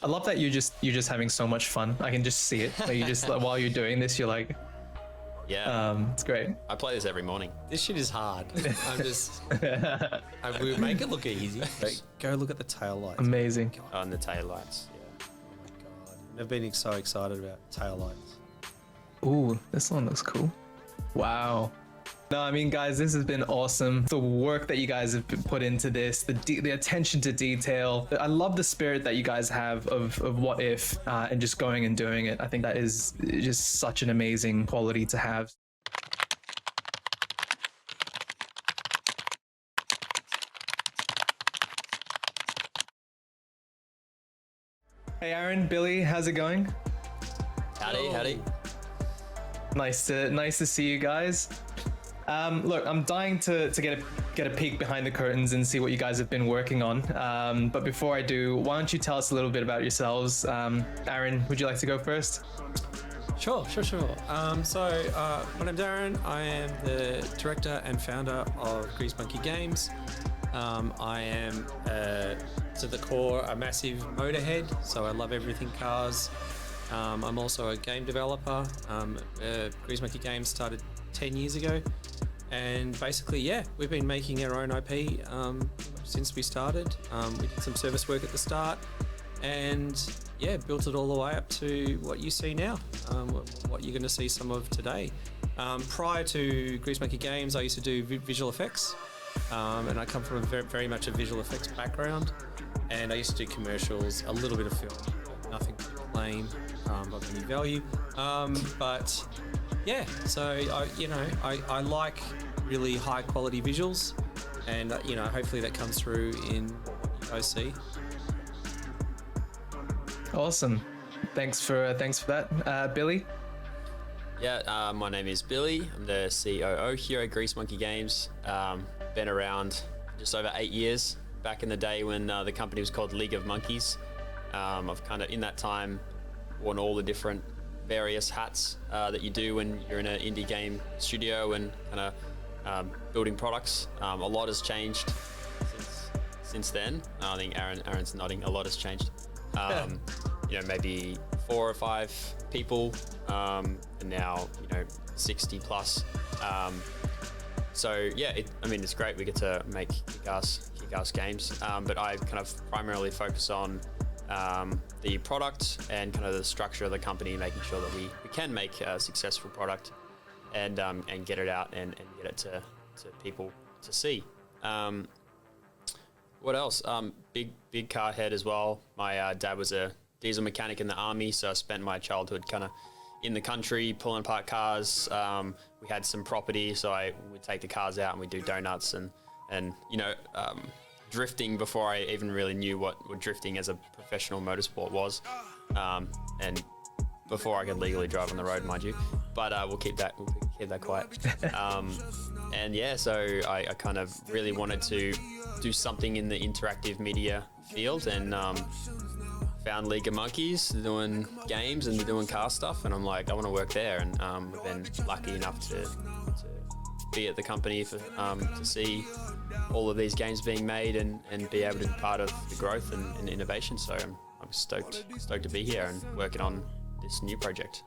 I love that you're just having so much fun. I can just see it. Like you just like, while you're doing this, you're like, yeah, it's great. I play this every morning. This shit is hard. I'm just. We make it look easy. But go look at the tail lights. Amazing. On the tail lights. Yeah. Oh my god, I've been so excited about tail lights. Ooh, this one looks cool. Wow. No, I mean, guys, this has been awesome. The work that you guys have put into this, the attention to detail. I love the spirit that you guys have of what if and just going and doing it. I think that is just such an amazing quality to have. Hey, Arran, Billy, how's it going? Howdy. Nice to see you guys. Look, I'm dying to get a peek behind the curtains and see what you guys have been working on. But before I do, why don't you tell us a little bit about yourselves? Arran, would you like to go first? Sure. My name's Arran. I am the director and founder of Grease Monkey Games. I am, to the core, a massive motorhead, so I love everything cars. I'm also a game developer. Grease Monkey Games started 10 years ago. And basically, yeah, we've been making our own IP since we started. We did some service work at the start and yeah, built it all the way up to what you see now, what you're going to see some of today. Prior to Grease Monkey Games, I used to do visual effects, and I come from very much a visual effects background. And I used to do commercials, a little bit of film, but nothing to claim of any value. But yeah, so I like really high quality visuals, and hopefully that comes through in what you guys see. Awesome. Thanks for that, Billy. Yeah, my name is Billy. I'm the COO here at Grease Monkey Games. Been around just over 8 years. Back in the day when the company was called League of Monkeys. I've kind of in that time worn all the different various hats that you do when you're in an indie game studio and kind of building products. A lot has changed since then. I think Aaron's nodding. A lot has changed. Maybe 4 or 5 people, and now 60 plus. So yeah, it's great. We get to make kick-ass games, but I kind of primarily focus on the product and kind of the structure of the company, making sure that we can make a successful product and get it out and get it to people to see. What else? Big car head as well. My dad was a diesel mechanic in the army, so I spent my childhood kind of in the country pulling apart cars. We had some property, so I would take the cars out and we'd do donuts and drifting before I even really knew what drifting as a professional motorsport was, and before I could legally drive on the road, mind you. But we'll keep that quiet. And yeah, so I kind of really wanted to do something in the interactive media field, and found League of Monkeys doing games and doing car stuff, and I'm like, I want to work there. And we've been lucky enough to be at the company to see all of these games being made and be able to be part of the growth and innovation. So I'm stoked to be here and working on this new project.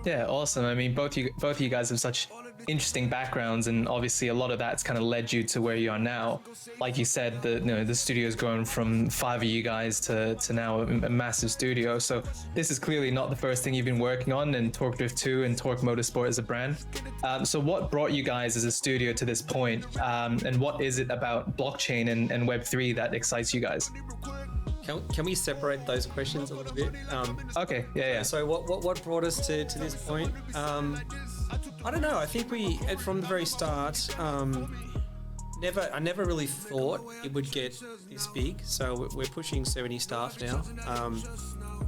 Yeah, awesome. I mean, both of you guys have such interesting backgrounds, and obviously a lot of that's kind of led you to where you are now. Like you said, the studio's grown from 5 of you guys to now a massive studio. So this is clearly not the first thing you've been working on, and Torque Drift 2 and Torque Motorsport as a brand. So what brought you guys as a studio to this point, and what is it about blockchain and Web3 that excites you guys? Can we separate those questions a little bit? Okay, yeah. So what brought us to this point? I don't know. I think we, from the very start, I never really thought it would get this big. So we're pushing 70 staff now,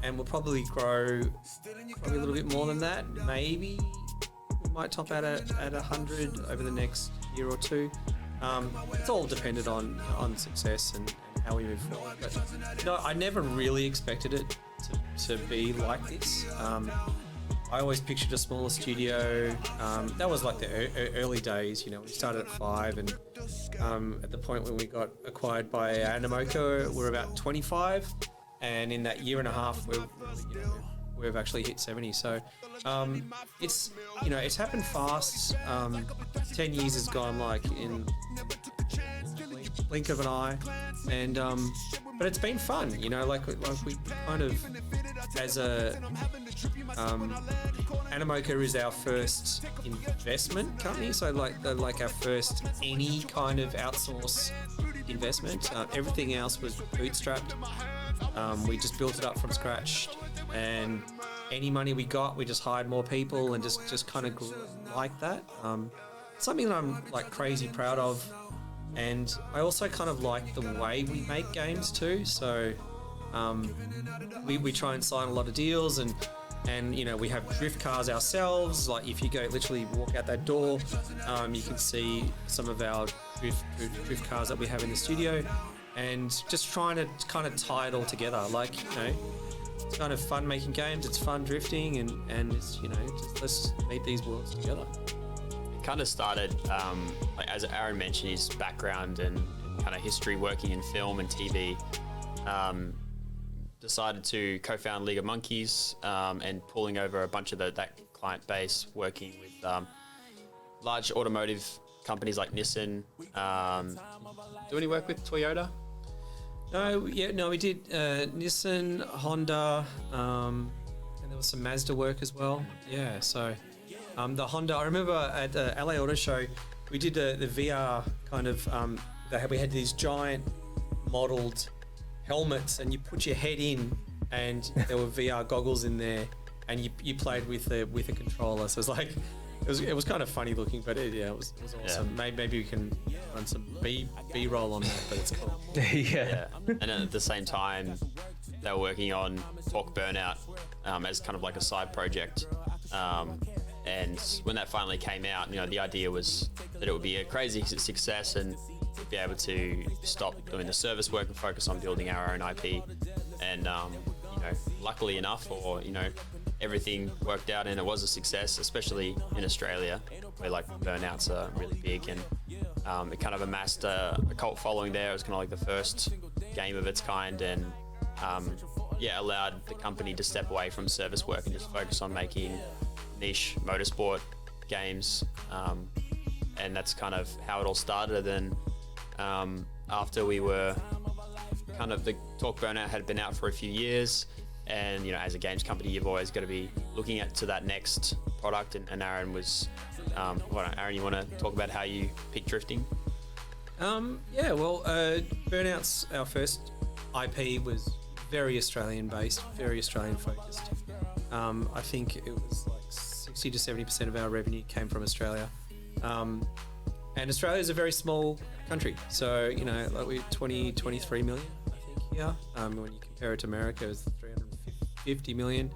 and we'll probably grow a little bit more than that. Maybe we might top out at 100 over the next year or two. It's all dependent on success and how we move forward. But no, I never really expected it to be like this. I always pictured a smaller studio. That was like the early days, we started at 5, and at the point when we got acquired by Animoca, we're about 25. and in that year and a half, we've actually hit 70. So it's it's happened fast. 10 years has gone like in blink of an eye, and but it's been fun. Like we kind of, as a Animoca is our first investment company, so like our first any kind of outsource investment. Everything else was bootstrapped. We just built it up from scratch, and any money we got, we just hired more people and just kind of grew like that. Something that I'm like crazy proud of, and I also kind of like the way we make games too. So we try and sign a lot of deals, and we have drift cars ourselves. Like if you go literally walk out that door, you can see some of our drift cars that we have in the studio, and just trying to kind of tie it all together. Like it's kind of fun making games, it's fun drifting, and it's just let's meet these worlds together. It kind of started like as Arran mentioned, his background and kind of history working in film and TV. Decided to co-found League of Monkeys, and pulling over a bunch of that client base, working with large automotive companies like Nissan. Do any work with Toyota? No, we did Nissan, Honda, and there was some Mazda work as well. Yeah, so the Honda, I remember at the LA Auto Show, we did the VR kind of, we had these giant modeled helmets, and you put your head in, and there were VR goggles in there, and you played with a controller. So it's like it was kind of funny looking, but it was awesome. Yeah. Maybe we can run some B-roll on that, but it's cool. Yeah. And at the same time, they were working on Talk Burnout as kind of like a side project. And when that finally came out, the idea was that it would be a crazy success, and we'd be able to stop doing the service work and focus on building our own IP. And luckily enough, or everything worked out, and it was a success, especially in Australia, where like burnouts are really big, and it kind of amassed a cult following there. It was kind of like the first game of its kind, and allowed the company to step away from service work and just focus on making niche motorsport games. And that's kind of how it all started. And then after we were kind of, the Talk Burnout had been out for a few years, and as a games company, you've always got to be looking to that next product. And Arran was, Arran, you want to talk about how you picked drifting? Burnout's our first IP, was very Australian based, very Australian focused. I think it was like 60 to 70% of our revenue came from Australia. And Australia is a very small country. So, like we're 23 million, I think, here. When you compare it to America, it's 350 million.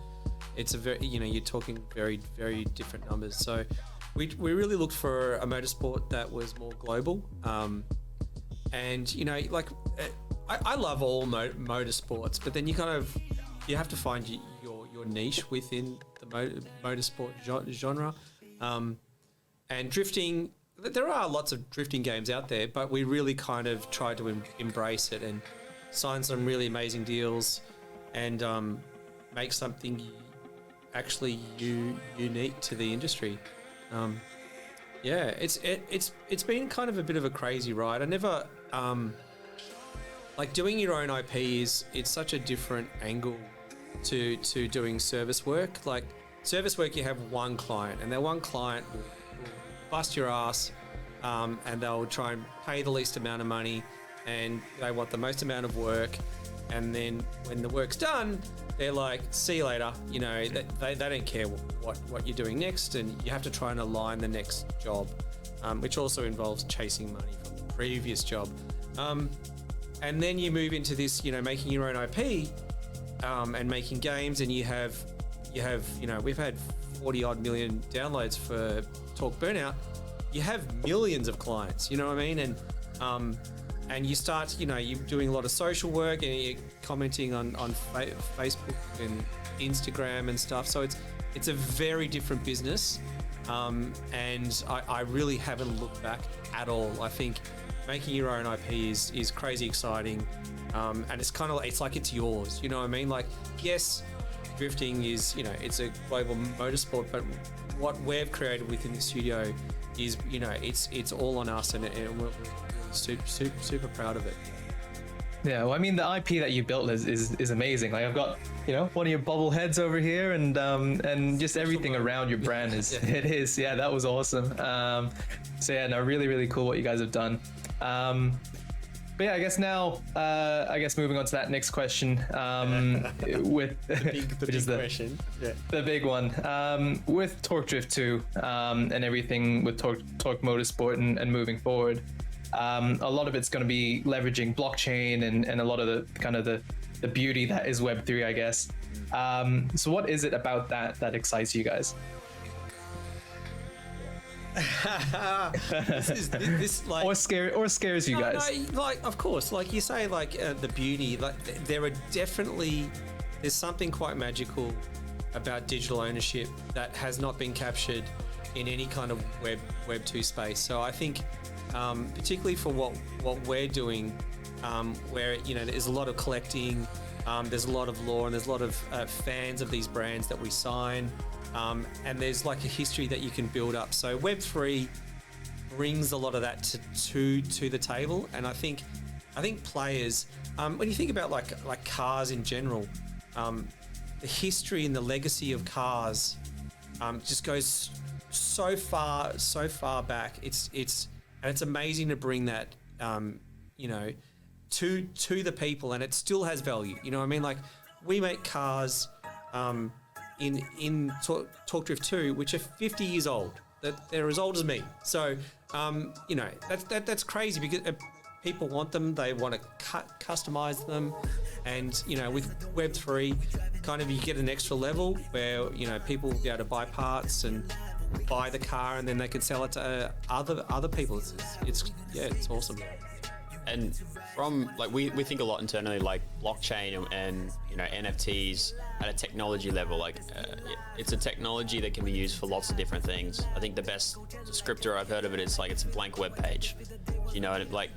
It's a very, you're talking very, very different numbers. So we really looked for a motorsport that was more global. I love all motorsports, but then you have to find your niche within the motorsport genre. And drifting, there are lots of drifting games out there, but we really kind of tried to embrace it and sign some really amazing deals, and make something actually unique to the industry. It's been kind of a bit of a crazy ride. I never like doing your own IP it's such a different angle to doing service work. Like service work, you have one client, and that one client will bust your ass, and they'll try and pay the least amount of money, and they want the most amount of work. And then when the work's done, they're like, see you later. They don't care what you're doing next, and you have to try and align the next job, which also involves chasing money from the previous job. And then you move into this, making your own IP, and making games, and you have, we've had 40 odd million downloads for Talk Burnout. You have millions of clients, you know what I mean? And you start, you're doing a lot of social work, and you're commenting on Facebook and Instagram and stuff. So it's a very different business. And I really haven't looked back at all. I think making your own IP is crazy exciting, and it's kind of like, it's yours. You know what I mean? Like, yes, drifting is, you know, it's a global motorsport, but what we've created within the studio is, you know, it's all on us, and we're super proud of it. Yeah, well, I mean, the IP that you built is amazing. Like, I've got, you know, one of your bobbleheads over here, and just everything around your brand is it is. Yeah, that was awesome. So yeah, no, really cool what you guys have done. But yeah, I guess now, moving on to that next question, with the big one, with Torque Drift 2, and everything with Torque Motorsport and moving forward. A lot of it's going to be leveraging blockchain and a lot of the kind of the beauty that is Web3, I guess. So what is it about that excites you guys? this like, or scares you guys? No, like, of course, like you say, like the beauty, like there are definitely, there's something quite magical about digital ownership that has not been captured in any kind of Web 2 space. So I think, particularly for what we're doing, where, you know, there's a lot of collecting, there's a lot of lore, and there's a lot of fans of these brands that we sign, and there's like a history that you can build up. So Web3 brings a lot of that to the table, and I think players, when you think about like cars in general, the history and the legacy of cars just goes so far back. It's amazing to bring that, you know, to the people, and it still has value. You know what I mean? Like, we make cars in Torque Drift 2, which are 50 years old. That they're as old as me. So, you know, that's crazy, because people want them. They want to customize them, and, you know, with Web3, kind of you get an extra level where, you know, people will be able to buy parts and buy the car, and then they can sell it to other people. It's awesome. And from, like, we think a lot internally, like blockchain and you know, NFTs at a technology level. Like, it's a technology that can be used for lots of different things. I think the best descriptor I've heard of it is like, it's a blank web page. You know, and like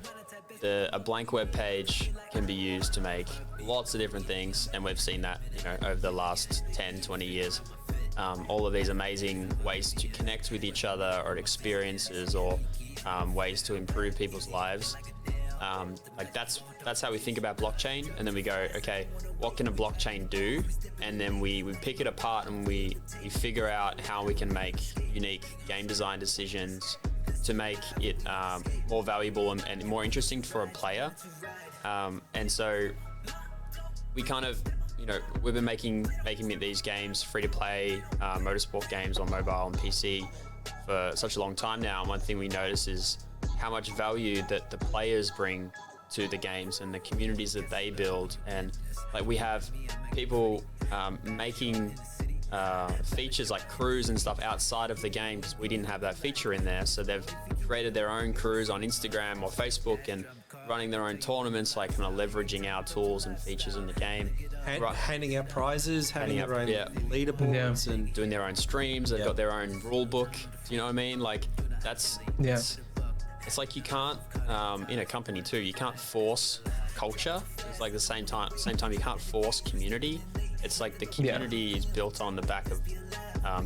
a blank web page can be used to make lots of different things, and we've seen that, you know, over the last 10, 20 years. All of these amazing ways to connect with each other, or experiences, or ways to improve people's lives. Like, that's how we think about blockchain, and then we go, okay, what can a blockchain do? And then we pick it apart, and we figure out how we can make unique game design decisions to make it more valuable and more interesting for a player. And so we kind of, you know, we've been making these games, free-to-play motorsport games on mobile and PC for such a long time now. And one thing we notice is how much value that the players bring to the games and the communities that they build. And like, we have people making features like crews and stuff outside of the game, because we didn't have that feature in there. So they've created their own crews on Instagram or Facebook and running their own tournaments, like kind of leveraging our tools and features in the game. Handing out prizes, having their own leaderboards, and doing their own streams. They've got their own rule book. Do you know what I mean? Like, it's like, you can't, in a company too, you can't force culture. It's like the same time you can't force community. It's like the community is built on the back of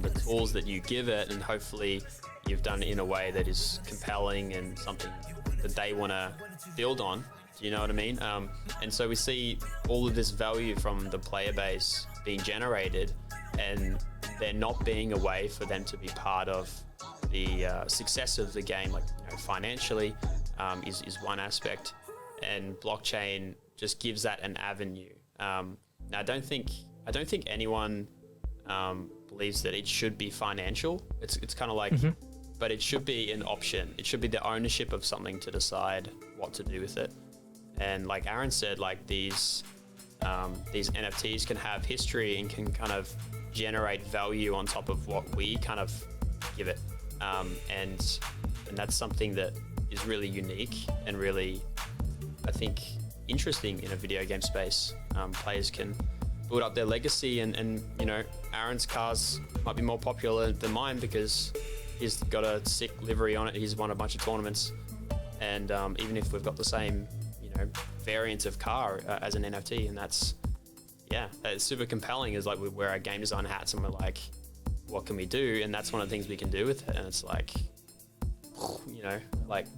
the tools that you give it, and hopefully you've done it in a way that is compelling and something that they want to build on. Do you know what I mean? And so we see all of this value from the player base being generated, and there not being a way for them to be part of the success of the game, like, you know, financially, is one aspect, and blockchain just gives that an avenue. Now, I don't think anyone believes that it should be financial. It's kind of like, but it should be an option. It should be the ownership of something to decide what to do with it. And like Arran said, like, these NFTs can have history and can kind of generate value on top of what we kind of give it. And that's something that is really unique and really, I think, interesting in a video game space. Players can build up their legacy, and you know, Arran's cars might be more popular than mine because he's got a sick livery on it. He's won a bunch of tournaments. and even if we've got the same, variants of car as an NFT, and that's super compelling. Is like we wear our game design hats and we're like, what can we do? And that's one of the things we can do with it. And it's like,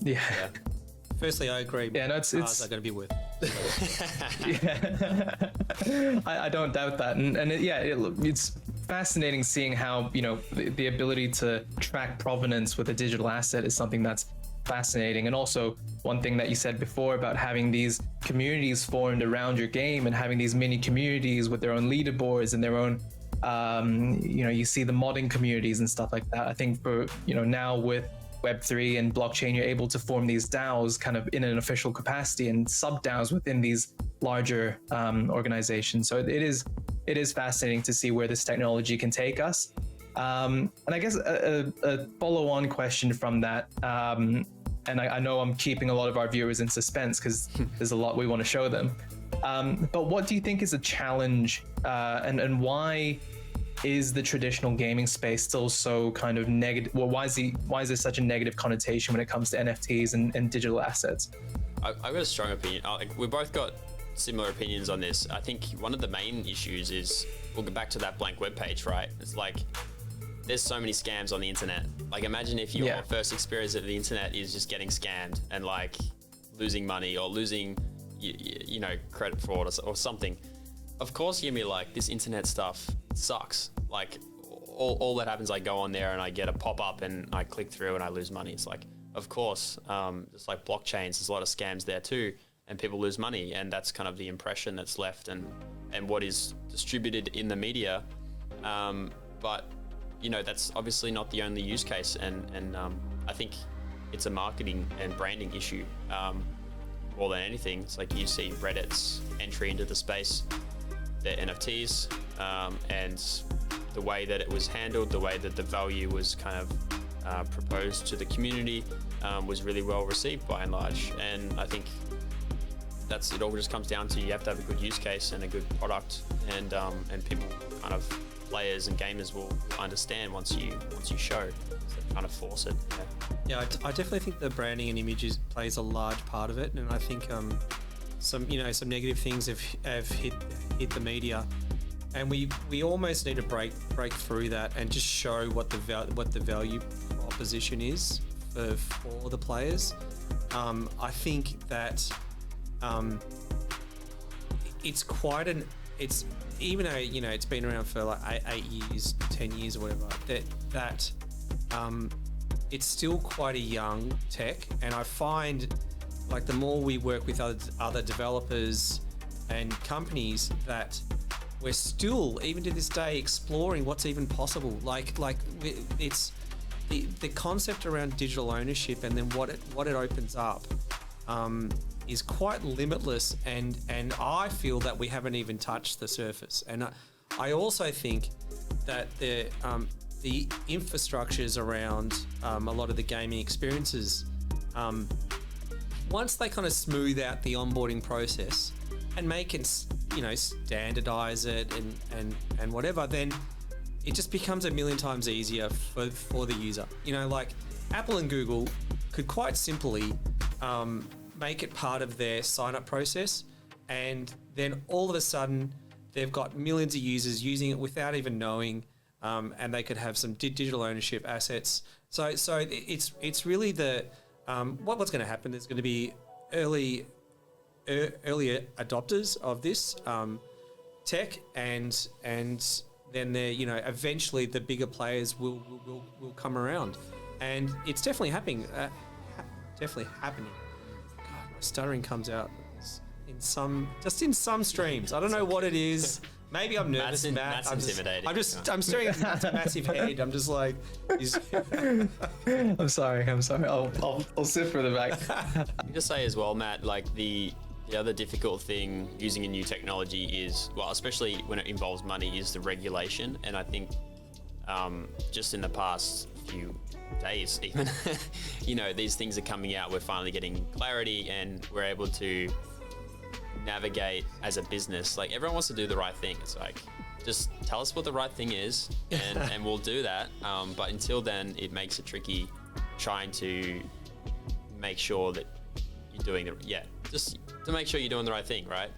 Yeah. Firstly, I agree. Yeah, no, it's cars are going to be worth. I don't doubt that, and it's fascinating seeing how the ability to track provenance with a digital asset is something that's fascinating. And also one thing that you said before about having these communities formed around your game and having these mini communities with their own leaderboards and their own you see the modding communities and stuff like that. I think for now with Web3 and blockchain, you're able to form these DAOs kind of in an official capacity and sub DAOs within these larger organizations. So it is fascinating to see where this technology can take us. And I guess a follow-on question from that, and I know I'm keeping a lot of our viewers in suspense because there's a lot we want to show them. But what do you think is a challenge, and why is the traditional gaming space still so kind of negative? Well, why is there such a negative connotation when it comes to NFTs and digital assets? I've got a strong opinion. We both got similar opinions on this. I think one of the main issues is, we'll go back to that blank web page, right? It's like, there's so many scams on the internet. Like, imagine if your first experience of the internet is just getting scammed and like losing money or losing, credit fraud or something. Of course, you're gonna be like, this internet stuff sucks. Like, all that happens, I go on there and I get a pop-up and I click through and I lose money. It's like, of course, it's like blockchains, there's a lot of scams there too, and people lose money, and that's kind of the impression that's left and what is distributed in the media. But that's obviously not the only use case, and I think it's a marketing and branding issue more than anything. It's like you see Reddit's entry into the space, their NFTs, and the way that it was handled, the way that the value was kind of proposed to the community was really well received by and large. And I think it all just comes down to, you have to have a good use case and a good product, and people kind of, players and gamers will understand once you show, so kind of force it. Yeah, I definitely think the branding and images plays a large part of it, and I think some negative things have hit the media, and we almost need to break through that and just show what the value proposition is for the players. I think that it's quite even though it's been around for like 8 years, 10 years or whatever, that it's still quite a young tech, and I find like the more we work with other developers and companies, that we're still, even to this day, exploring what's even possible. Like it's the concept around digital ownership, and then what it opens up is quite limitless, and I feel that we haven't even touched the surface. And I also think that the infrastructures around a lot of the gaming experiences, once they kind of smooth out the onboarding process and make it, standardize it and whatever, then it just becomes a million times easier for the user. Like Apple and Google could quite simply make it part of their sign-up process, and then all of a sudden they've got millions of users using it without even knowing, and they could have some digital ownership assets. So it's really the what's going to happen. There's going to be early adopters of this tech, and then eventually the bigger players will come around, and it's definitely happening. God, my stuttering comes out in some streams. I don't know what it is. Maybe I'm nervous, Matt. Matt's intimidating. I'm staring at Matt's massive head. I'm just like, I'm sorry. I'll sit for the back. You just say as well, Matt, like the other difficult thing using a new technology is, well, especially when it involves money, is the regulation. And I think just in the past few days even, these things are coming out. We're finally getting clarity, and we're able to navigate as a business. Like, everyone wants to do the right thing. It's like, just tell us what the right thing is, and we'll do that. But until then, it makes it tricky trying to make sure that you're doing just to make sure you're doing the right thing, right?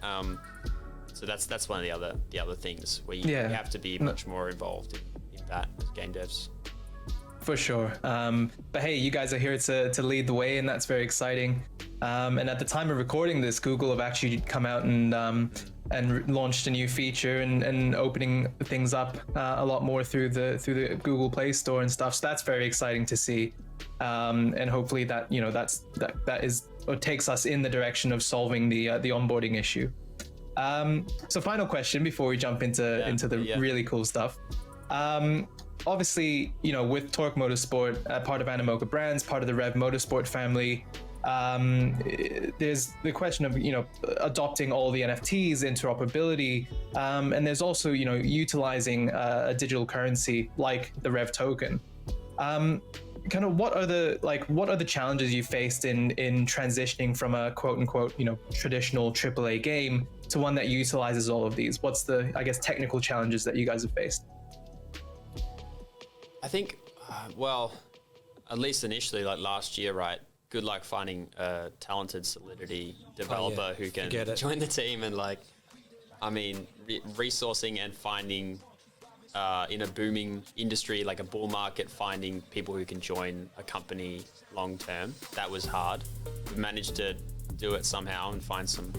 So that's one of the other things where you have to be much more involved in that as game devs. For sure. But hey, you guys are here to lead the way, and that's very exciting. And at the time of recording this, Google have actually come out and launched a new feature and opening things up a lot more through the Google Play Store and stuff. So that's very exciting to see. And hopefully that that is or takes us in the direction of solving the onboarding issue. So final question before we jump into the really cool stuff. Obviously, with Torque Motorsport, part of Animoca Brands, part of the REVV Motorsport family, there's the question of adopting all the NFTs, interoperability, and there's also utilizing a digital currency like the REVV token. Kind of what are the challenges you faced in transitioning from a quote unquote traditional AAA game to one that utilizes all of these? What's the technical challenges that you guys have faced? I think, well, at least initially, like last year, right? Good luck finding a talented Solidity developer who can join the team and resourcing and finding in a booming industry like a bull market, finding people who can join a company long term. That was hard. We managed to do it somehow and find some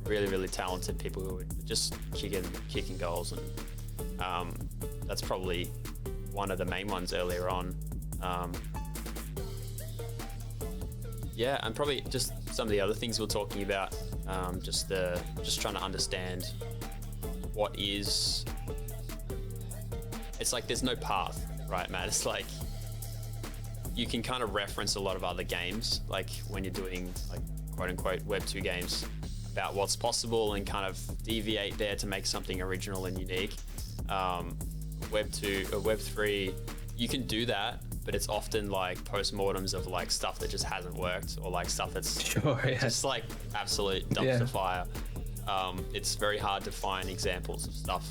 really, really talented people who were just kicking goals, and that's probably one of the main ones earlier on. And probably just some of the other things we're talking about, just trying to understand what is. It's like there's no path, right, Matt? It's like you can kind of reference a lot of other games, like when you're doing like quote unquote Web 2 games, about what's possible and kind of deviate there to make something original and unique. Web 2 or Web 3, you can do that, but it's often like postmortems of like stuff that just hasn't worked, or like stuff that's just like absolute dumpster fire. It's very hard to find examples of stuff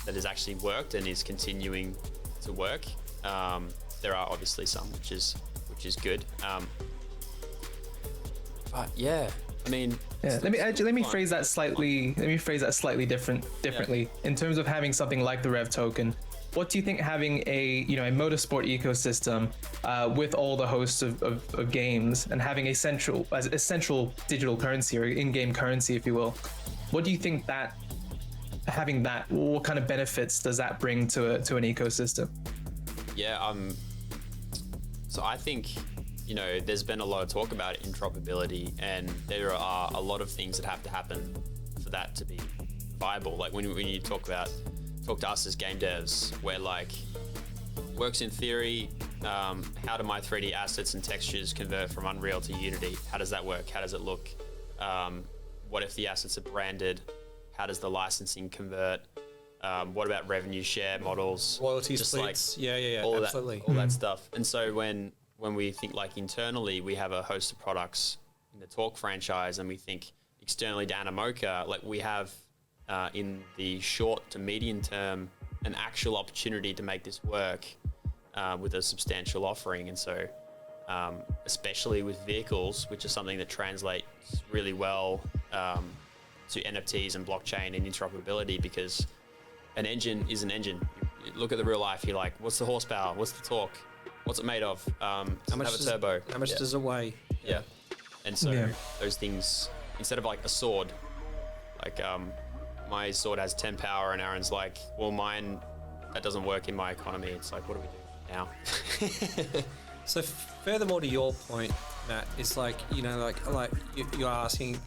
that has actually worked and is continuing to work. There are obviously some, which is good. But yeah, I mean, let me phrase that slightly. Let me phrase that slightly differently. In terms of having something like the REVV token, what do you think having a motorsport ecosystem with all the hosts of games and having a central digital currency or in-game currency, if you will, what do you think that having that, what kind of benefits does that bring to an ecosystem? So I think there's been a lot of talk about interoperability, and there are a lot of things that have to happen for that to be viable. Like when you talk to us as game devs, where like works in theory, how do my 3D assets and textures convert from Unreal to Unity? How does that work? How does it look? What if the assets are branded? How does the licensing convert? What about revenue share models? Royalty splits. All absolutely. All that stuff. And so when we think like internally, we have a host of products in the Torque franchise, and we think externally to Animoca, like we have in the short to medium term an actual opportunity to make this work with a substantial offering. And so especially with vehicles, which is something that translates really well to NFTs and blockchain and interoperability, because an engine is an engine. You look at the real life, you're like, what's the horsepower? What's the torque? What's it made of? Does it have a turbo? How much does it weigh? Yeah. And so those things, instead of like a sword, like my sword has 10 power, and Aaron's like, well, mine, that doesn't work in my economy. It's like, what do we do now? So furthermore to your point, Matt, it's like, you're asking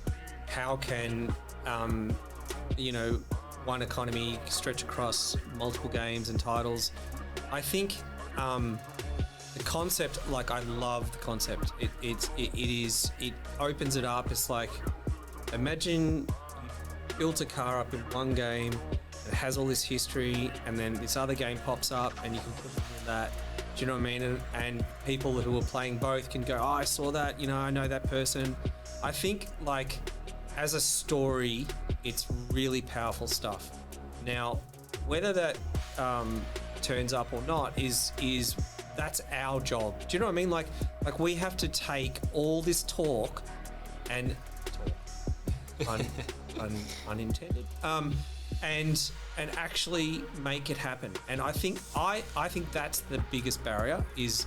how can, one economy stretch across multiple games and titles. I think the concept, like, I love the concept. It opens it up. It's like, imagine you built a car up in one game, it has all this history, and then this other game pops up and you can put it in that. Do you know what I mean? And people who are playing both can go, oh, I saw that, I know that person. I think, like, as a story, it's really powerful stuff. Now, whether that turns up or not is that's our job. Do you know what I mean? Like we have to take all this talk and unintended, and actually make it happen. And I think that's the biggest barrier is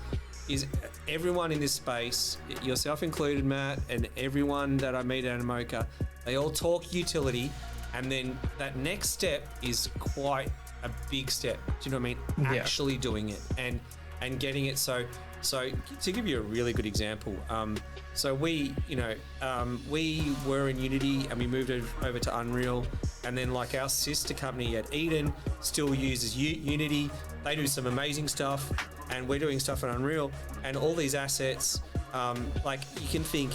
everyone in this space, yourself included, Matt, and everyone that I meet at Amoka, they all talk utility, and then that next step is quite a big step. Do you know what I mean? Yeah. Actually doing it and getting it. So to give you a really good example, so we were in Unity and we moved over to Unreal, and then like our sister company at Eden still uses Unity. They do some amazing stuff, and we're doing stuff in Unreal, and all these assets, like you can think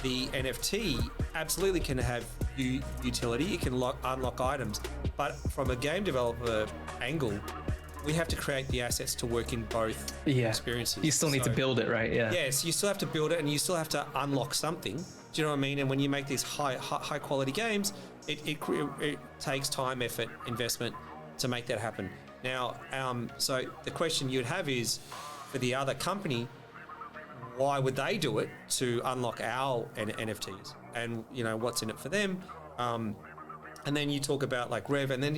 the NFT absolutely can have utility. It can unlock items, but from a game developer angle, we have to create the assets to work in both experiences. You still need to build it, right? Yeah. Yes, you still have to build it, and you still have to unlock something. Do you know what I mean? And when you make these high quality games, it takes time, effort, investment to make that happen. Now, so the question you'd have is, for the other company, why would they do it to unlock our NFTs? And what's in it for them? And then you talk about like Rev, and then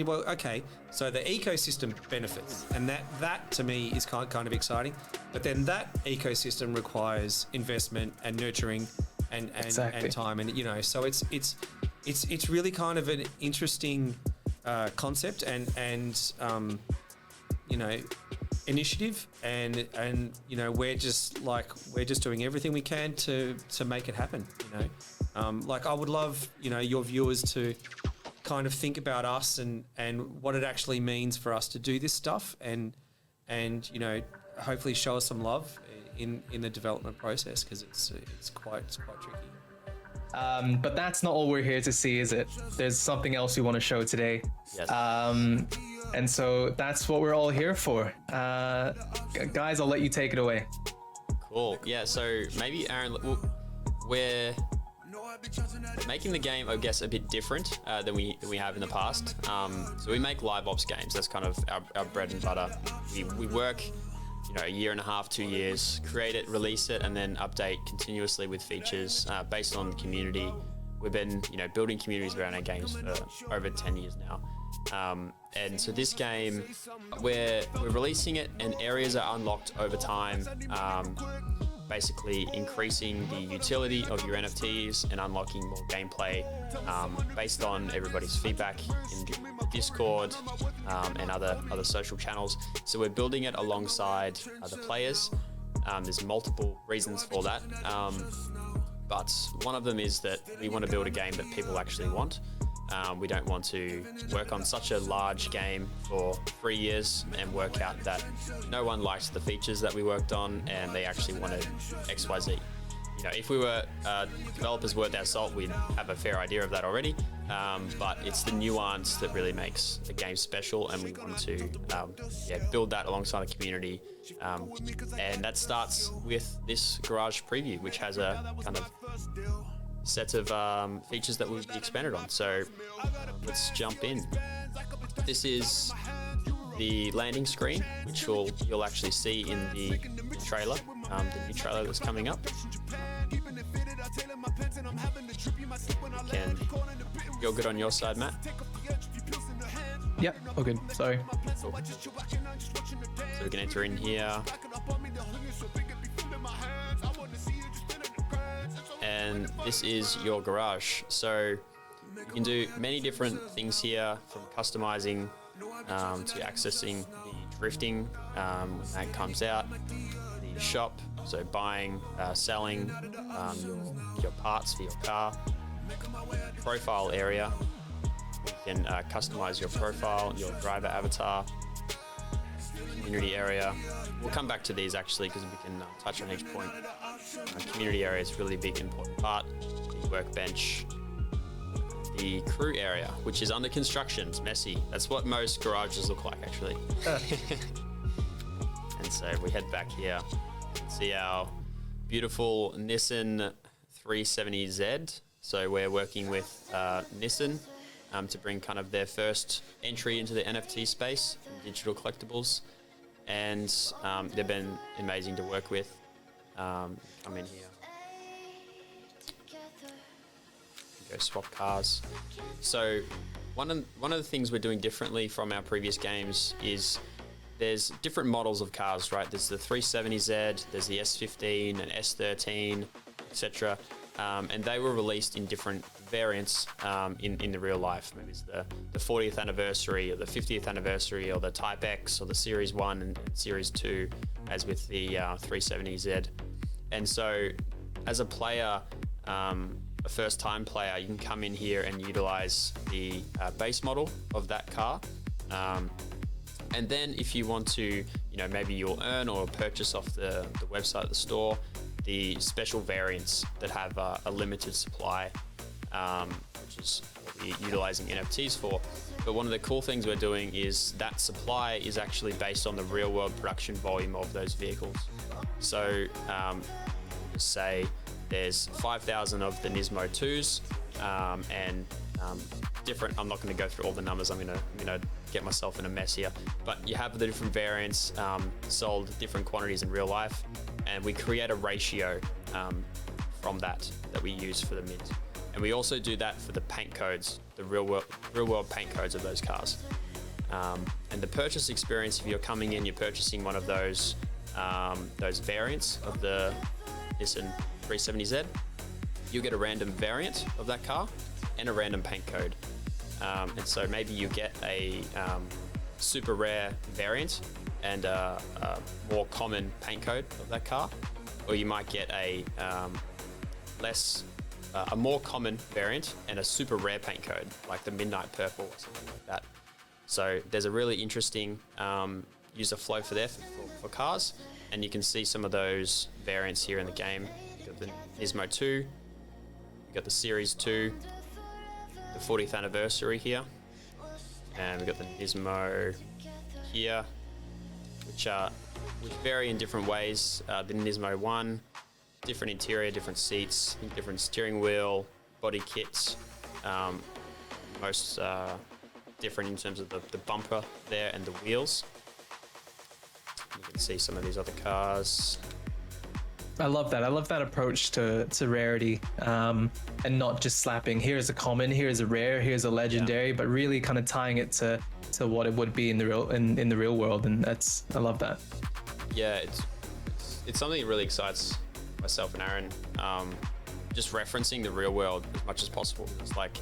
so the ecosystem benefits, and that to me is kind of exciting. But then that ecosystem requires investment and nurturing and time, and so it's really kind of an interesting concept and initiative, and we're just doing everything we can to make it happen. Like I would love your viewers to kind of think about us and what it actually means for us to do this stuff, and hopefully show us some love in the development process, because it's quite tricky. But that's not all we're here to see, is it? There's something else we want to show today. Yes. And so that's what we're all here for. Guys, I'll let you take it away. Cool. Yeah, so maybe Aaron, we're making the game, I guess, a bit different than we have in the past. So we make live ops games. That's kind of our bread and butter. We work, a year and a half, 2 years, create it, release it, and then update continuously with features based on the community. We've been, building communities around our games for over 10 years now. And so this game, we're releasing it, and areas are unlocked over time, basically increasing the utility of your NFTs and unlocking more gameplay based on everybody's feedback in Discord and other social channels. So we're building it alongside other players. There's multiple reasons for that, but one of them is that we want to build a game that people actually want. We don't want to work on such a large game for 3 years and work out that no one liked the features that we worked on and they actually wanted XYZ. If we were developers worth our salt, we'd have a fair idea of that already. But it's the nuance that really makes the game special, and we want to build that alongside the community. And that starts with this garage preview, which has a kind of set of features that will be expanded on. So let's jump in. This is the landing screen, which you'll actually see in the trailer, the new trailer that's coming up. You're good on your side, Matt? Yep, all good. Sorry. Cool. So we can enter in here. And this is your garage. So you can do many different things here, from customizing to accessing the drifting when that comes out, the shop, so buying, selling your parts for your car, profile area. You can customize your profile, your driver avatar, community area. We'll come back to these actually, because we can touch on each point. Community area is really a big important part. The workbench, the crew area, which is under construction. It's messy. That's what most garages look like, actually. And so we head back here. See our beautiful Nissan 370Z. So we're working with Nissan to bring kind of their first entry into the NFT space, digital collectibles. and they've been amazing to work with. Come in here, go swap cars. So one of the things we're doing differently from our previous games is there's different models of cars, right? There's the 370Z, there's the S15 and S13, etc. And they were released in different variants in the real life. Maybe it's the 40th anniversary or the 50th anniversary or the Type X or the Series 1 and Series 2, as with the 370Z. And so as a player, a first-time player, you can come in here and utilize the base model of that car. And then if you want to, maybe you'll earn or purchase off the website, the store, the special variants that have a limited supply, which is what we're utilizing NFTs for. But one of the cool things we're doing is that supply is actually based on the real world production volume of those vehicles. So say there's 5,000 of the Nismo 2s and different, I'm not going to go through all the numbers, I'm going to get myself in a mess here, but you have the different variants sold different quantities in real life, and we create a ratio from that we use for the mint. And we also do that for the paint codes, the real world paint codes of those cars. And the purchase experience, if you're coming in, you're purchasing one of those variants of the Nissan 370Z, you'll get a random variant of that car and a random paint code. And so maybe you get a super rare variant and a more common paint code of that car, or you might get a more common variant and a super rare paint code, like the Midnight Purple or something like that. So there's a really interesting user flow for cars, and you can see some of those variants here in the game. You've got the Nismo 2, you've got the Series 2, the 40th anniversary here, and we've got the Nismo here, which vary in different ways. The Nismo 1, different interior, different seats, different steering wheel, body kits, most different in terms of the bumper there and the wheels. You can see some of these other cars. I love that. I love that approach to rarity, and not just slapping here's a common, here's a rare, here's a legendary, but really kind of tying it to what it would be in the real world, and I love that. Yeah, it's something that really excites myself and Arran. Just referencing the real world as much as possible. It's like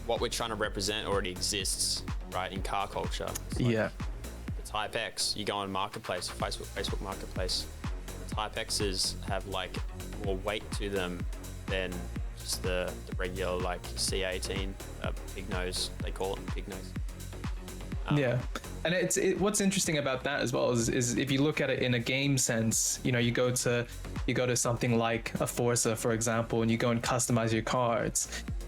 what we're trying to represent already exists, right, in car culture. Yeah. The Type X, you go on Marketplace, Facebook Marketplace. Type X's have like more weight to them than just the regular like C18 pig nose, they call it pig nose. Yeah, and what's interesting about that as well is if you look at it in a game sense, you go to something like a Forza, for example, and you go and customize your car.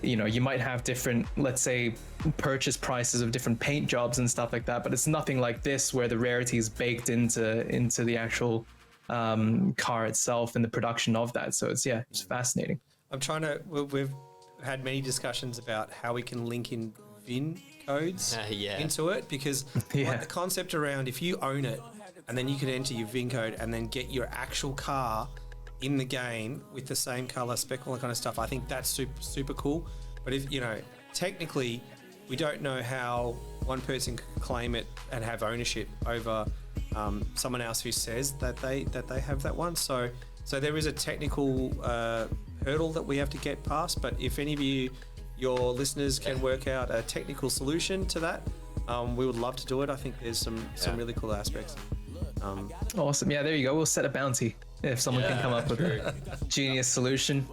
You might have different, let's say, purchase prices of different paint jobs and stuff like that, but it's nothing like this where the rarity is baked into the actual car itself and the production of that. So it's fascinating. We've had many discussions about how we can link in VIN codes into it, because like the concept around if you own it and then you can enter your VIN code and then get your actual car in the game with the same color spec, all that kind of stuff, I think that's super, super cool. But if technically we don't know how one person can claim it and have ownership over someone else who says that they have that one. So there is a technical hurdle that we have to get past. But if any of your listeners can work out a technical solution to that, we would love to do it. I think there's some really cool aspects. Awesome. Yeah, there you go. We'll set a bounty if someone can come up with a genius solution.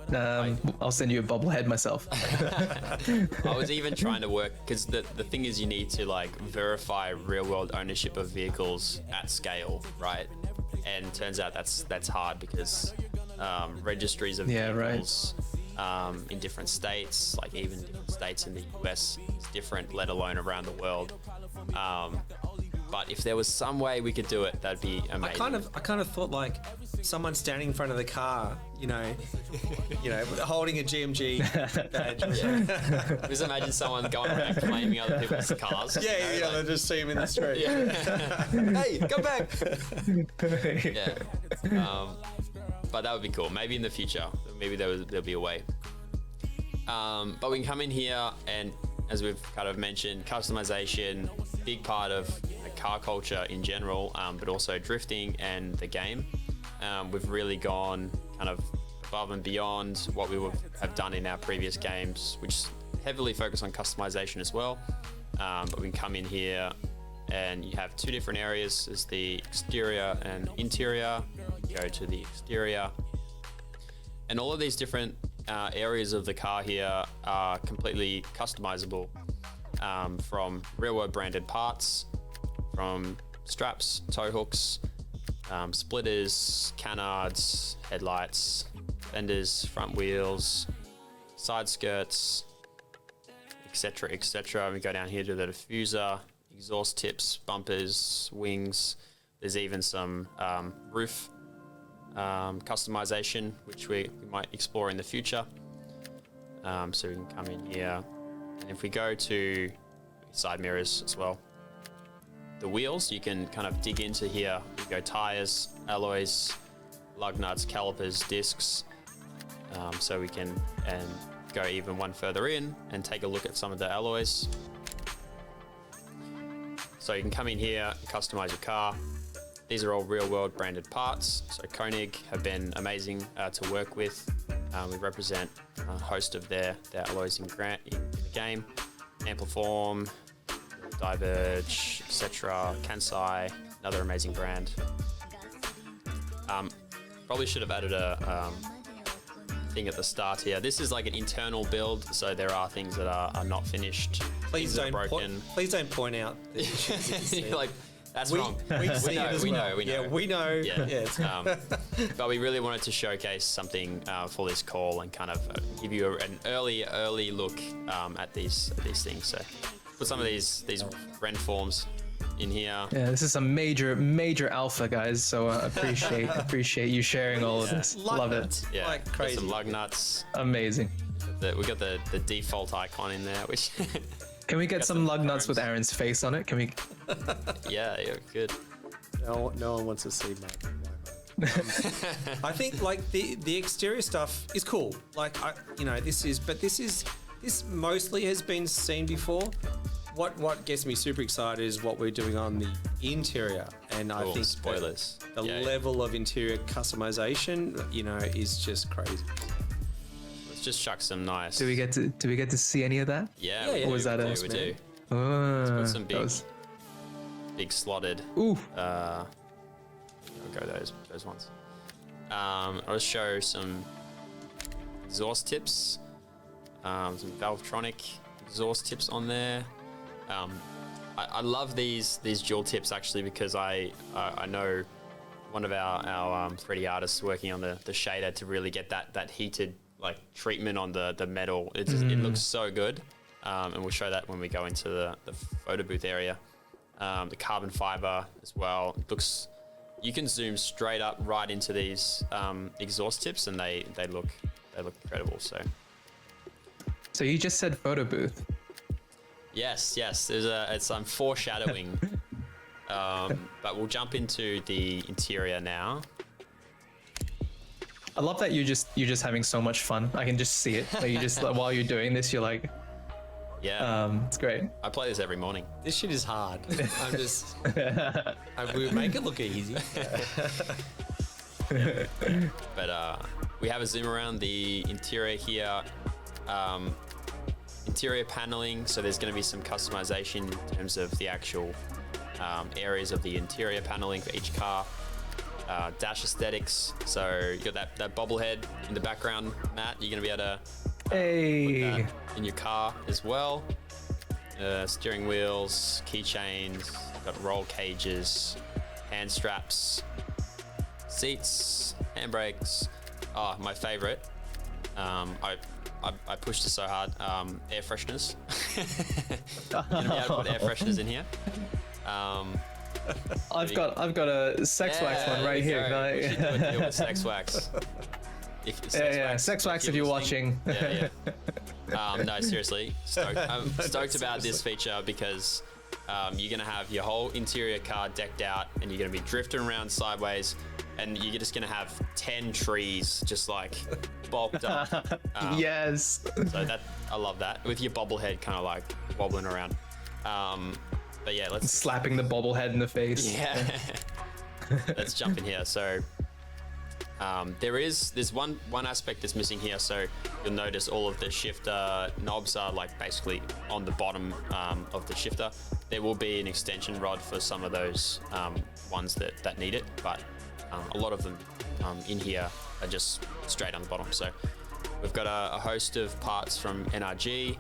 I'll send you a bobblehead myself. I was even trying to work, because the thing is you need to like verify real world ownership of vehicles at scale, right? And it turns out that's hard, because registries of vehicles in different states, like even different states in the US, is different, let alone around the world. But if there was some way we could do it, that'd be amazing. I kind of thought like someone standing in front of the car, you know, holding a GMG badge. Just imagine someone going around claiming other people's cars. Yeah, they just see him in the street. Hey, come back. But that would be cool. Maybe in the future, maybe there'll be a way. But we can come in here and, as we've kind of mentioned, customization, big part of the car culture in general, but also drifting and the game. We've really gone kind of above and beyond what we would have done in our previous games, which heavily focus on customization as well. But we can come in here and you have two different areas. There's the exterior and interior. You go to the exterior. And all of these different areas of the car here are completely customizable, from real world branded parts, from straps, tow hooks, splitters, canards, headlights, fenders, front wheels, side skirts, etc, etc. We go down here to the diffuser, exhaust tips, bumpers, wings. There's even some roof customization, which we might explore in the future. So we can come in here, and if we go to side mirrors as well, the wheels, you can kind of dig into here. You go tires, alloys, lug nuts, calipers, discs. So we can go even one further in and take a look at some of the alloys. So you can come in here, customize your car. These are all real world branded parts. So Koenig have been amazing to work with. We represent a host of their alloys in the game. Ampliform, Diverge, etc. Kansai, another amazing brand. Probably should have added a thing at the start here. This is like an internal build, so there are things that are not finished. Please don't broken. please don't point out the issues. You're like, that's wrong. We know. Yeah, we know. Yeah. But we really wanted to showcase something for this call and kind of give you an early look at these things. So put some of these rend forms in here. Yeah, this is a major alpha, guys. So appreciate you sharing all of this. Love it. Yeah, Like got crazy. some lug nuts. Amazing. We got the default icon in there, which Can we get some lug nuts with Aaron's face on it? Can we? yeah, good. No one wants to see my I think like the exterior stuff is cool. Like this mostly has been seen before. What gets me super excited is what we're doing on the interior, and I think spoilers. The level of interior customization, is just crazy. Let's just chuck some nice. Do we get to see any of that? Yeah, Yeah, we was that do. us, We do. Put some big slotted. Ooh. I'll go those ones. I'll show some exhaust tips, some Valvetronic exhaust tips on there. I love these dual tips actually, because I know one of our 3D artists working on the shader to really get that heated like treatment on the metal. It looks so good, and we'll show that when we go into the photo booth area. The carbon fiber as well. It looks, you can zoom straight up right into these exhaust tips, and they look incredible. So you just said photo booth. Yes. It's foreshadowing. But we'll jump into the interior now. I love that you're just having so much fun. I can just see it. Like you just while you're doing this, you're like, it's great. I play this every morning. This shit is hard. I'm just. We make it look easy. But we have a zoom around the interior here. Interior paneling, so there's going to be some customization in terms of the actual areas of the interior paneling for each car. Dash aesthetics, so you got that bobblehead in the background, Matt. You're going to be able to put that in your car as well. Steering wheels, keychains, got roll cages, hand straps, seats, handbrakes. Oh, my favorite. I pushed it so hard. Air fresheners. You're gonna be able to put air fresheners in here. I've got a sex wax one right here. Can I? We should do a deal with sex wax. Sex wax if you're watching. No, seriously, I'm stoked about this feature because you're gonna have your whole interior car decked out, and you're gonna be drifting around sideways, and you're just gonna have 10 trees just like bulked up. Yes. So I love that, with your bobblehead kind of like wobbling around. But yeah, let's slapping the bobblehead in the face. Yeah. Let's jump in here. So there's one aspect that's missing here. So you'll notice all of the shifter knobs are like basically on the bottom of the shifter. There will be an extension rod for some of those ones that need it, but a lot of them in here are just straight on the bottom. So we've got a host of parts from NRG.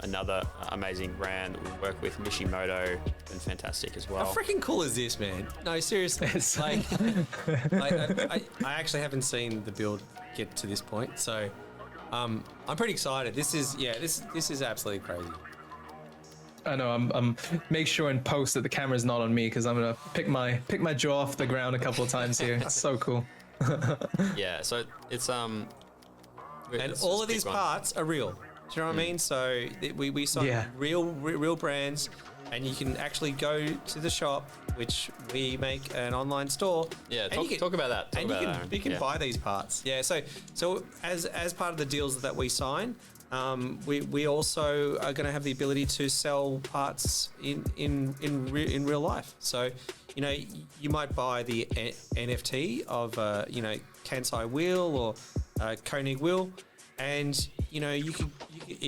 Another amazing brand we work with, Mishimoto, been fantastic as well. How freaking cool is this, man? No, seriously. I actually haven't seen the build get to this point, so I'm pretty excited. This is absolutely crazy. I know. I'm make sure and post that the camera's not on me because I'm gonna pick my jaw off the ground a couple of times here. It's so cool. Yeah. So it's and all of these parts are real. Do you know what I mean? So we sign real brands, and you can actually go to the shop, which we make an online store. Yeah, talk about that. You can buy these parts. Yeah. So as part of the deals that we sign, we also are going to have the ability to sell parts in real life. So you might buy the NFT of Kansai wheel or Koenig wheel. And you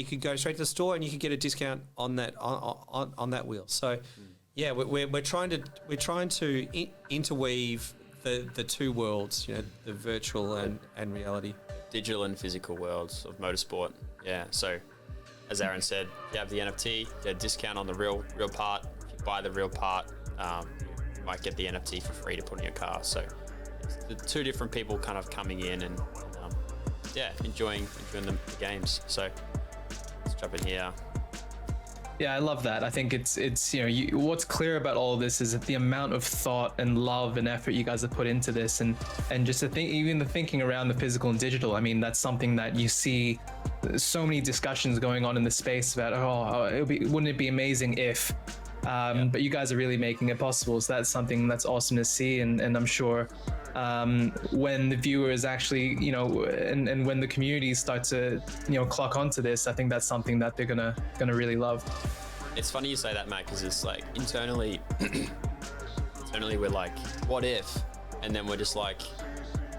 could go straight to the store and you could get a discount on that on that wheel. So yeah, we're trying to interweave the two worlds, the virtual and reality, digital and physical worlds of motorsport. Yeah. So as Arran said, you have the NFT, you get a discount on the real part. If you buy the real part, you might get the NFT for free to put in your car. So it's the two different people kind of coming in and enjoying the games. So let's jump in here. Yeah, I love that. I think it's what's clear about all of this is that the amount of thought and love and effort you guys have put into this, and just to think, even the thinking around the physical and digital. I mean, that's something that you see so many discussions going on in the space about. Wouldn't it be amazing if? But you guys are really making it possible. So that's something that's awesome to see, and I'm sure when the viewers actually, and when the communities start to, clock onto this, I think that's something that they're gonna really love. It's funny you say that, Matt, because it's like internally we're like, what if? And then we're just like,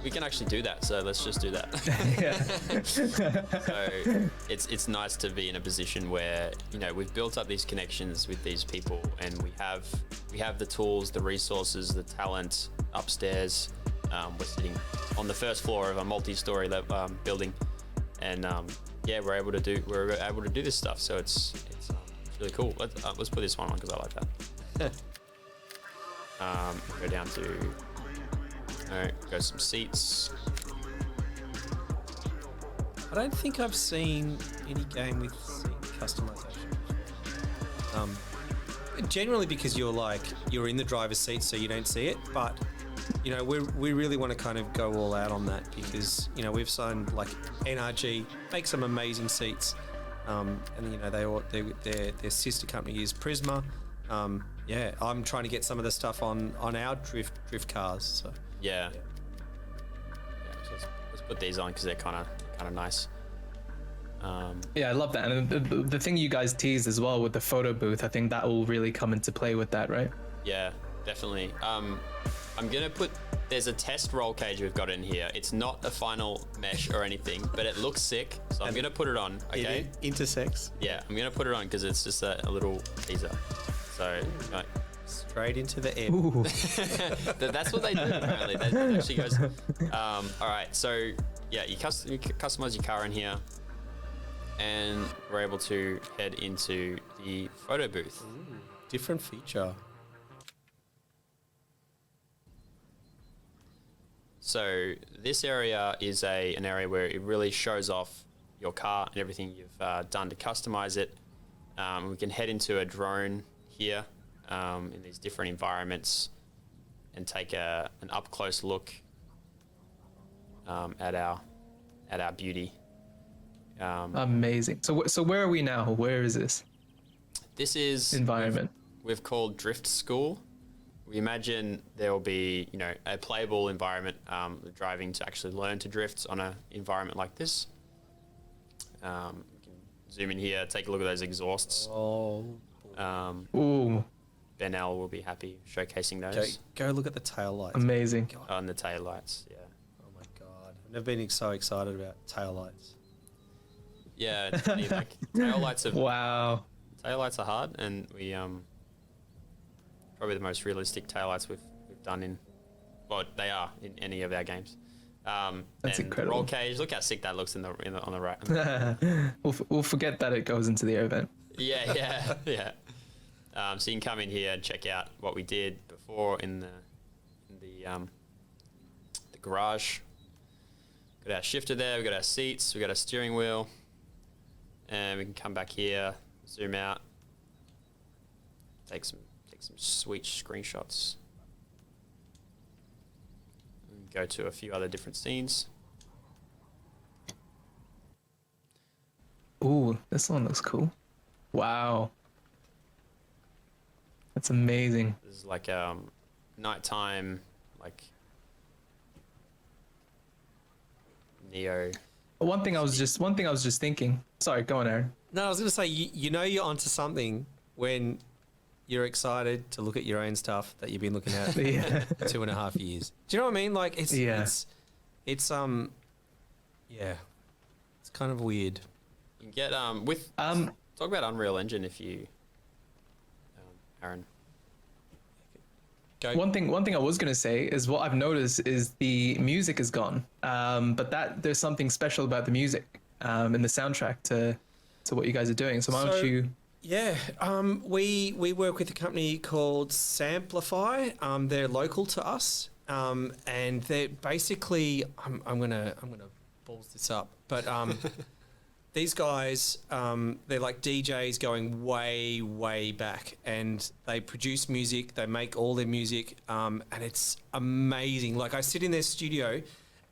we can actually do that, so let's just do that. So it's nice to be in a position where we've built up these connections with these people, and we have the tools, the resources, the talent upstairs. We're sitting on the first floor of a multi-story building, and we're able to do this stuff. So it's really cool. Let's put this one on because I like that. Go down to. Alright, go some seats. I don't think I've seen any game with seat customization. Generally because you're in the driver's seat, so you don't see it. But we really want to kind of go all out on that because we've signed like NRG, make some amazing seats, and their sister company is Prisma. I'm trying to get some of the stuff on our drift cars. So. Yeah. So let's put these on because they're kind of nice. I love that, and the thing you guys teased as well with the photo booth, I think that will really come into play with that, right? Yeah, definitely. I'm gonna put. There's a test roll cage we've got in here. It's not a final mesh or anything, but it looks sick. So I'm gonna put it on. Okay. It intersects. Yeah, I'm gonna put it on because it's just a little teaser. So. Straight into the air. That's what they do apparently. That actually goes. All right, so yeah, you customize your car in here, and we're able to head into the photo booth. Ooh, different feature. So this area is an area where it really shows off your car and everything you've done to customize it. We can head into a drone here. in these different environments and take an up close look at our beauty. Amazing. So where are we now? Where is this This is environment? we've called Drift School. We imagine there will be, a playable environment, driving to actually learn to drift on an environment like this. We can zoom in here, take a look at those exhausts. Oh. Ooh, Ben L will be happy showcasing those. Go look at the tail lights. amazing. On the tail lights, yeah. Oh my god. I've never been so excited about tail lights. Yeah, it's funny, like tail lights Wow. are hard, and we probably the most realistic taillights we've done in, well, they are in any of our games. That's and incredible. Roll cage, look how sick that looks on the right. We'll forget that it goes into the event. Yeah. So you can come in here and check out what we did before in the garage. Got our shifter there. We got our seats. We got our steering wheel, and we can come back here, zoom out, take some sweet screenshots. And go to a few other different scenes. Ooh, this one looks cool. Wow. That's amazing. This is like nighttime, like Neo. One thing I was just thinking. Sorry, go on, Aaron. No, I was going to say, you know you're onto something when you're excited to look at your own stuff that you've been looking at Yeah. 2.5 years. Do you know what I mean? Like, it's kind of weird. You can get talk about Unreal Engine if you, Aaron. Go. One thing I was gonna say is what I've noticed is the music is gone. But there's something special about the music and the soundtrack to what you guys are doing. So why don't you? Yeah, we work with a company called Samplify. They're local to us, and they're basically I'm gonna balls this up, but these guys they're like DJs going way back, and they produce music. They make all their music, and it's amazing. Like I sit in their studio,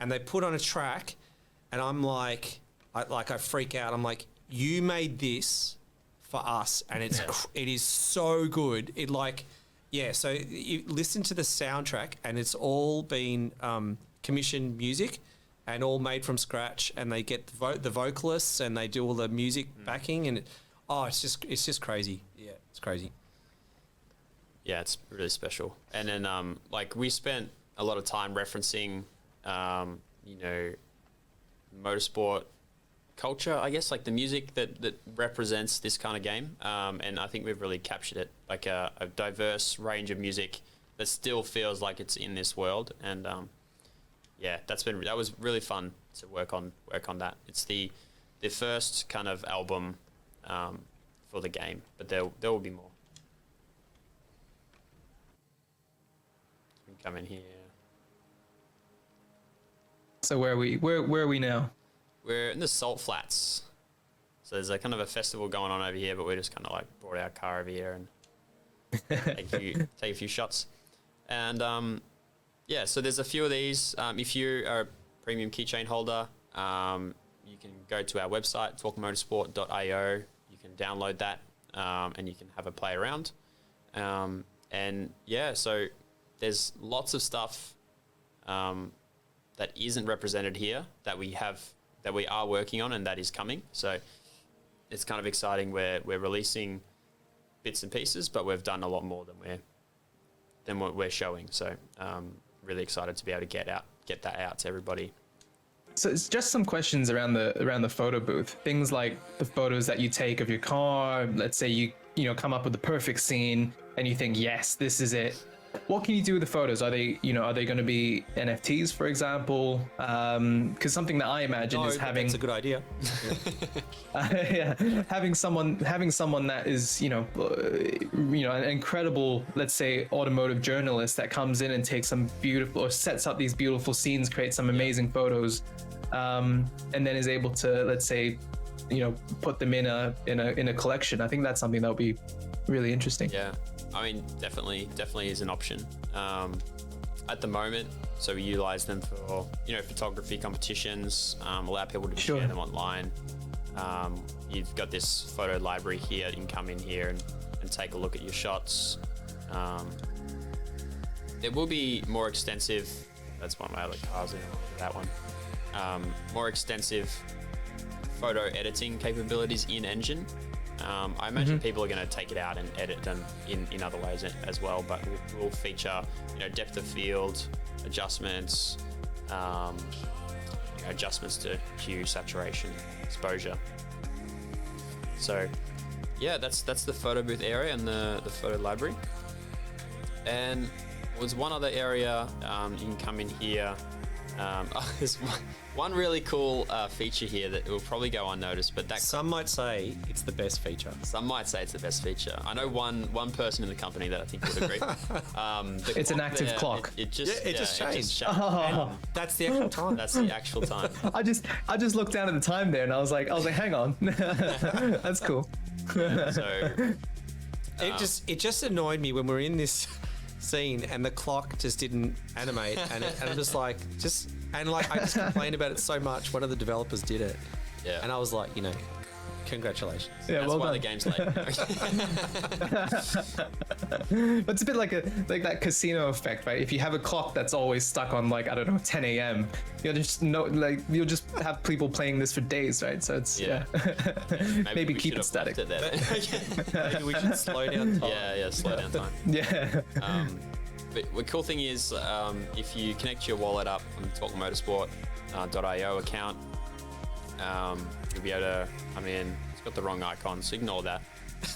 and they put on a track, and I'm like I freak out. I'm like, you made this for us, and it is so good. So you listen to the soundtrack, and it's all been commissioned music and all made from scratch, and they get the vocalists, and they do all the music backing, and it's just crazy. Yeah, it's crazy. Yeah, it's really special. And then we spent a lot of time referencing motorsport culture, I guess, like the music that represents this kind of game, and I think we've really captured it, like a diverse range of music that still feels like it's in this world. And that was really fun to work on that. It's the first kind of album for the game, but there will be more. We can come in here. So where are we now? We're in the Salt Flats. So there's a kind of a festival going on over here, but we just kind of like brought our car over here and take a few shots. And so there's a few of these. If you are a premium keychain holder, you can go to our website, talkmotorsport.io. You can download that, and you can have a play around. So there's lots of stuff that isn't represented here that we are working on and that is coming. So it's kind of exciting. We're releasing bits and pieces, but we've done a lot more than what we're showing. So really excited to be able to get that out to everybody. So it's just some questions around the photo booth. Things like the photos that you take of your car. Let's say you come up with the perfect scene and you think, yes, this is it. What can you do with the photos? Are they going to be NFTs, for example? Because something that I imagine is having. That's a good idea. Having someone that is an incredible, let's say, automotive journalist that comes in and takes some beautiful or sets up these beautiful scenes, creates some amazing photos, and then is able to, let's say, put them in a collection. I think that's something that would be really interesting. Yeah, I mean, definitely is an option. At the moment, so we utilize them for, photography competitions, allow people to share them online. You've got this photo library here. You can come in here and take a look at your shots. There will be more extensive, that's one of my other cars in that one, more extensive photo editing capabilities in engine. I imagine people are going to take it out and edit them in other ways as well, but we'll feature, depth of field, adjustments, adjustments to hue, saturation, exposure. So yeah, that's the photo booth area and the photo library. And there's one other area, you can come in here. There's one really cool feature here that will probably go unnoticed, but that Some might say it's the best feature. some might say it's the best feature. I know one person in the company that I think would agree. It's an active clock. It just changed. changed. That's the actual time. That's the actual time. I just looked down at the time there and I was like, hang on. That's cool. So It just annoyed me when we're in this scene and the clock just didn't animate, and I'm just like, I just complained about it so much. One of the developers did it, yeah, and I was like, congratulations. Yeah, that's well why done. the game's late. But it's a bit like that casino effect, right? If you have a clock that's always stuck on 10 a.m., you'll just have people playing this for days, right? So it's maybe we keep should it have static. left it there. Maybe we should slow down time. Yeah, slow down time. Yeah. But the cool thing is, if you connect your wallet up on the talkmotorsport.io account, you'll be able to come in. It's got the wrong icon, so ignore that.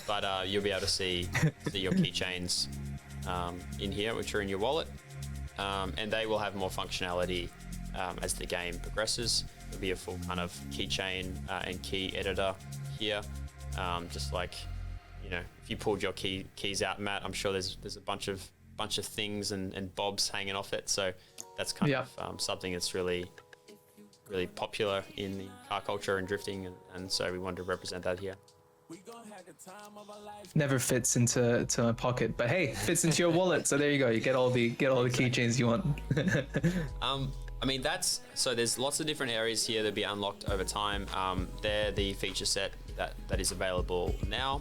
But you'll be able to see your keychains in here, which are in your wallet, and they will have more functionality as the game progresses. There'll be a full kind of keychain and key editor here, just like if you pulled your keys out, Matt. I'm sure there's a bunch of things and bobs hanging off it. So that's kind of something that's really popular in the car culture and drifting, and so we wanted to represent that here. Never fits into my pocket, but hey, fits into your wallet. So there you go. You get all the keychains you want. I mean, there's lots of different areas here that'll be unlocked over time. They're the feature set that is available now,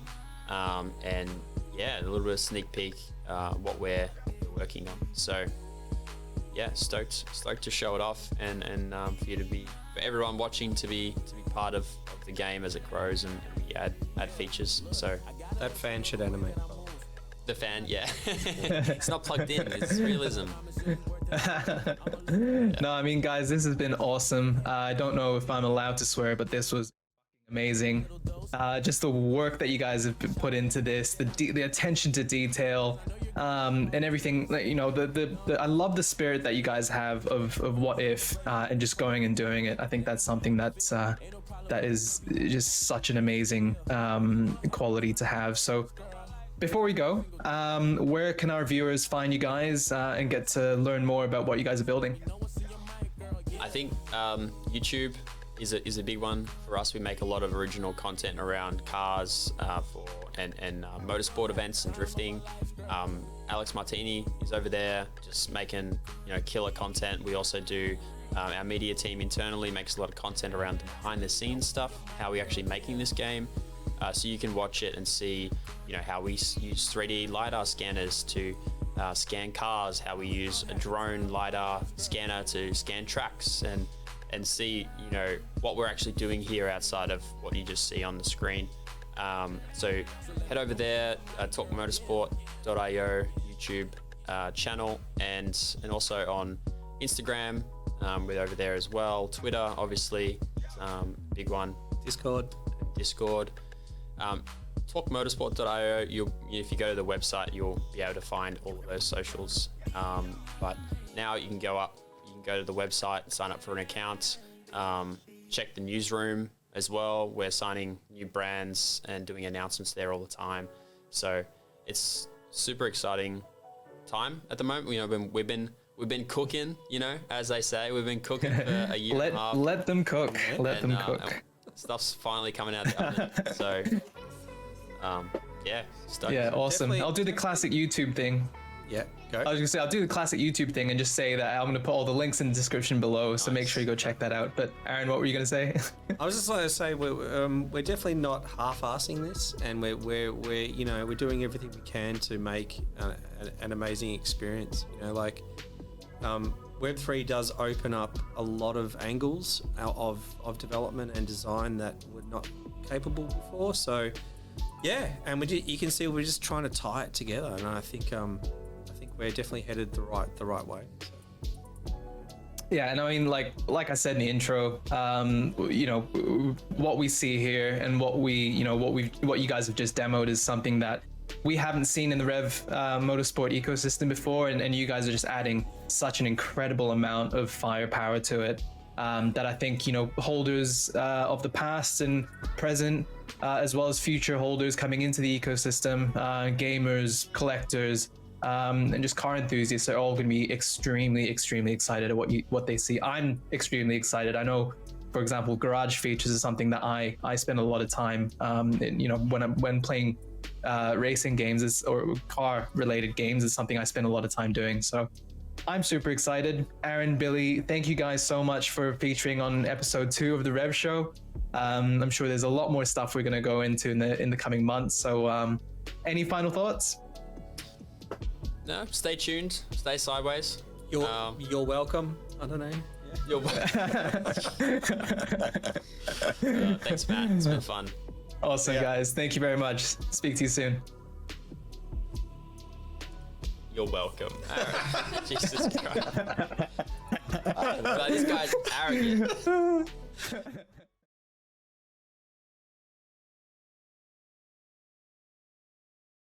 and yeah, a little bit of sneak peek what we're working on. So yeah, stoked to show it off and for everyone watching to be part of the game as it grows and we add features. So That fan should animate. the fan, yeah. It's not plugged in, it's realism. No, I mean, guys, this has been awesome. I don't know if I'm allowed to swear, but this was amazing. Just the work that you guys have put into this, the attention to detail, and everything. I love the spirit that you guys have of what if and just going and doing it. I think that's something that is just such an amazing quality to have. So before we go, where can our viewers find you guys and get to learn more about what you guys are building? I think YouTube is a big one for us. We make a lot of original content around cars and motorsport events and drifting. Alex Martini is over there just making killer content. We also do our media team internally makes a lot of content around the behind the scenes stuff, how we actually making this game. So you can watch it and see how we use 3D LiDAR scanners to scan cars, how we use a drone LiDAR scanner to scan tracks and see what we're actually doing here outside of what you just see on the screen. So head over there, talkmotorsport.io YouTube channel, and also on Instagram, we're over there as well. Twitter, obviously, big one. Discord. Talkmotorsport.io. If you go to the website, you'll be able to find all of those socials. But now you can go to the website, sign up for an account, check the newsroom as well. We're signing new brands and doing announcements there all the time. So it's super exciting time at the moment. We've been cooking, as they say, we've been cooking for a year and a half. Let them cook. Let them cook. Stuff's finally coming out the oven. So yeah, stoked. Yeah, awesome. Definitely- I'll do the classic YouTube thing. Yeah, go. I was gonna say I'll do the classic YouTube thing and just say that I'm gonna put all the links in the description below, so make Nice. sure you go check that out. But Aaron, what were you gonna say? I was just like to say we're definitely not half-assing this, and we're doing everything we can to make an amazing experience. Web3 does open up a lot of angles of development and design that were not capable before. So yeah, and you can see we're just trying to tie it together, and I think we're definitely headed the right way. Yeah, and I mean, like I said in the intro, what we see here and what you guys have just demoed is something that we haven't seen in the Rev Motorsport ecosystem before, and you guys are just adding such an incredible amount of firepower to it that I think holders of the past and present, as well as future holders coming into the ecosystem, gamers, collectors, and just car enthusiasts are all going to be extremely excited at what they see. I'm extremely excited. I know, for example, garage features is something that I spend a lot of time when playing racing games or car related games is something I spend a lot of time doing. So I'm super excited. Arran, Billy, thank you guys so much for featuring on episode 2 of the Rev Show. I'm sure there's a lot more stuff we're going to go into in the coming months. So any final thoughts? No, stay tuned, stay sideways. You're welcome. I don't know. Yeah. You're thanks, Matt. It's been fun. Awesome, guys. Thank you very much. Speak to you soon. You're welcome. Jesus Christ. This guy's arrogant.